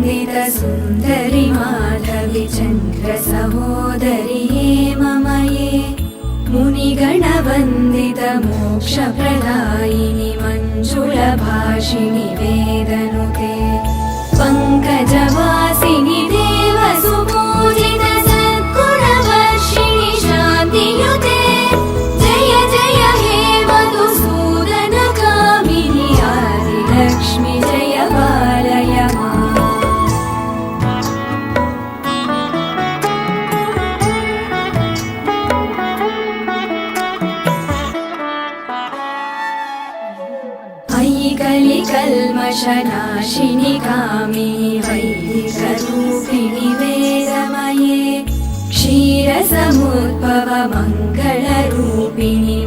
सुन्दरि माधवि चन्द्र सहोदरि हेममये मुनिगणवन्दित मोक्षप्रदायिनि मञ्जुलभाषिणि वेदनुते पङ्कजवासिनि देवसुपूजित सद्गुणवर्षिणि शान्तियुते जय जय हे मधुसूदनकामिनि आदिलक्ष्मि जय पालय माम्। कलिकल्मषनाशिनि कामिनि वैदिकरूपिणि वेदमये क्षीरसमुद्भव मङ्गलरूपिणि